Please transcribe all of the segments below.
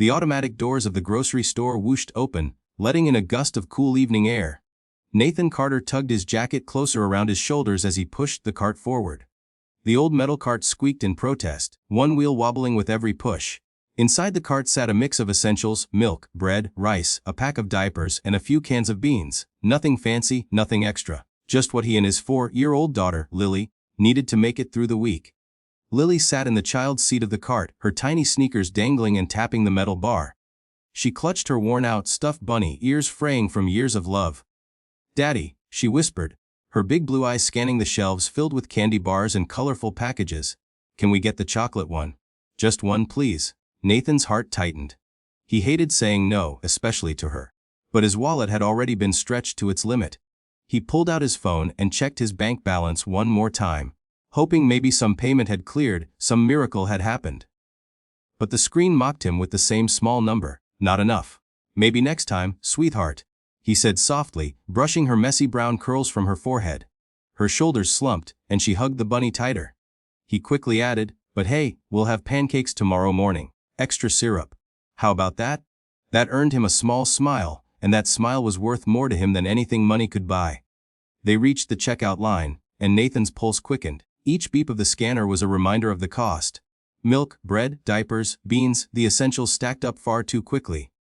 The automatic doors of the grocery store whooshed open, letting in a gust of cool evening air. Nathan Carter tugged his jacket closer around his shoulders as he pushed the cart forward. The old metal cart squeaked in protest, one wheel wobbling with every push. Inside the cart sat a mix of essentials: milk, bread, rice, a pack of diapers, and a few cans of beans. Nothing fancy, nothing extra. Just what he and his 4-year-old daughter, Lily, needed to make it through the week. Lily sat in the child's seat of the cart, her tiny sneakers dangling and tapping the metal bar. She clutched her worn-out stuffed bunny ears fraying from years of love. "Daddy," she whispered, her big blue eyes scanning the shelves filled with candy bars and colorful packages. "Can we get the chocolate one? Just one, please." Nathan's heart tightened. He hated saying no, especially to her. But his wallet had already been stretched to its limit. He pulled out his phone and checked his bank balance one more time, hoping maybe some payment had cleared, some miracle had happened. But the screen mocked him with the same small number. "Not enough. Maybe next time, sweetheart," he said softly, brushing her messy brown curls from her forehead. Her shoulders slumped, and she hugged the bunny tighter. He quickly added, "But hey, we'll have pancakes tomorrow morning. Extra syrup. How about that?" That earned him a small smile, and that smile was worth more to him than anything money could buy. They reached the checkout line, and Nathan's pulse quickened. Each beep of the scanner was a reminder of the cost. Milk, bread, diapers, beans, the essentials stacked up far too quickly.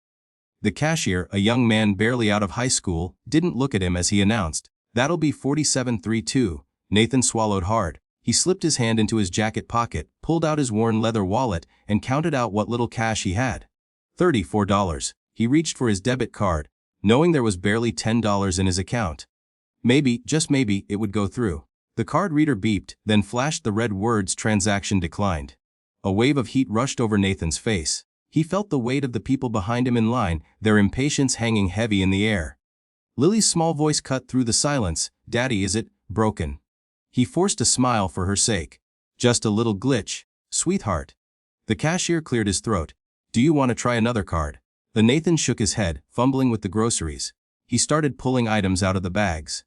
The cashier, a young man barely out of high school, didn't look at him as he announced, "That'll be $47.32. Nathan swallowed hard. He slipped his hand into his jacket pocket, pulled out his worn leather wallet, and counted out what little cash he had. $34. He reached for his debit card, knowing there was barely $10 in his account. Maybe, just maybe, it would go through. The card reader beeped, then flashed the red words "Transaction declined." A wave of heat rushed over Nathan's face. He felt the weight of the people behind him in line, their impatience hanging heavy in the air. Lily's small voice cut through the silence, "Daddy, is it broken?" He forced a smile for her sake. "Just a little glitch, sweetheart." The cashier cleared his throat. "Do you want to try another card?" Nathan shook his head, fumbling with the groceries. He started pulling items out of the bags.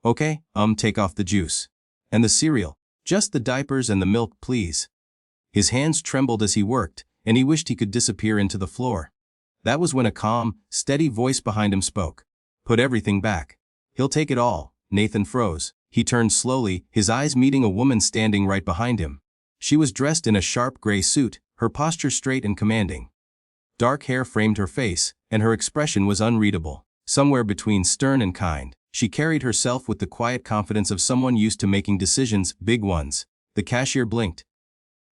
"Okay, take off the juice. And the cereal. Just the diapers and the milk, please." His hands trembled as he worked, and he wished he could disappear into the floor. That was when a calm, steady voice behind him spoke. "Put everything back." "He'll take it all." Nathan froze. He turned slowly, his eyes meeting a woman standing right behind him. She was dressed in a sharp gray suit, her posture straight and commanding. Dark hair framed her face, and her expression was unreadable, somewhere between stern and kind. She carried herself with the quiet confidence of someone used to making decisions, big ones. The cashier blinked.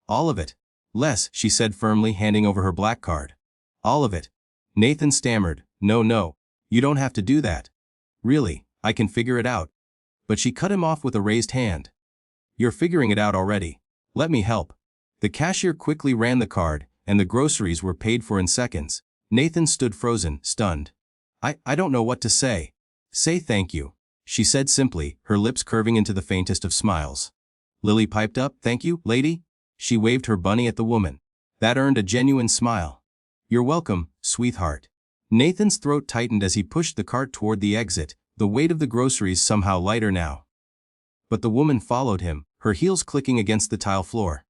"All of it." "Less," she said firmly, handing over her black card. "All of it." Nathan stammered, No, you don't have to do that. Really, I can figure it out." But she cut him off with a raised hand. "You're figuring it out already. Let me help." The cashier quickly ran the card, and the groceries were paid for in seconds. Nathan stood frozen, stunned. I don't know what to say." "Say thank you," she said simply, her lips curving into the faintest of smiles. Lily piped up, "Thank you, lady." She waved her bunny at the woman. That earned a genuine smile. "You're welcome, sweetheart." Nathan's throat tightened as he pushed the cart toward the exit, the weight of the groceries somehow lighter now. But the woman followed him, her heels clicking against the tile floor.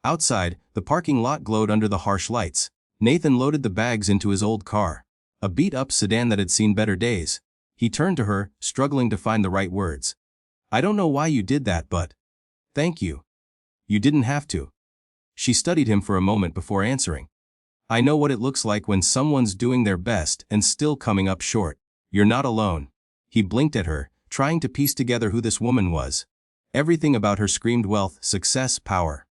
Outside, the parking lot glowed under the harsh lights. Nathan loaded the bags into his old car, a beat-up sedan that had seen better days. He turned to her, struggling to find the right words. "I don't know why you did that, but thank you." "You didn't have to." She studied him for a moment before answering. "I know what it looks like when someone's doing their best and still coming up short. You're not alone." He blinked at her, trying to piece together who this woman was. Everything about her screamed wealth, success, power.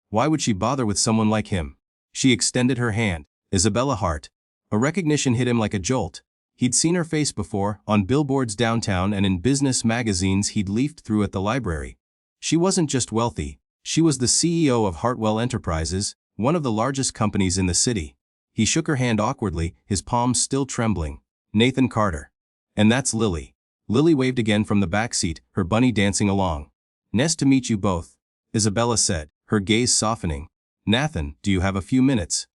Why would she bother with someone like him? She extended her hand. Isabella Hart. A recognition hit him like a jolt. He'd seen her face before, on billboards downtown and in business magazines he'd leafed through at the library. She wasn't just wealthy. She was the CEO of Hartwell Enterprises, one of the largest companies in the city. He shook her hand awkwardly, his palms still trembling. "Nathan Carter. And that's Lily." Lily waved again from the back seat, her bunny dancing along. "Nice to meet you both," Isabella said, her gaze softening. "Nathan, do you have a few minutes?"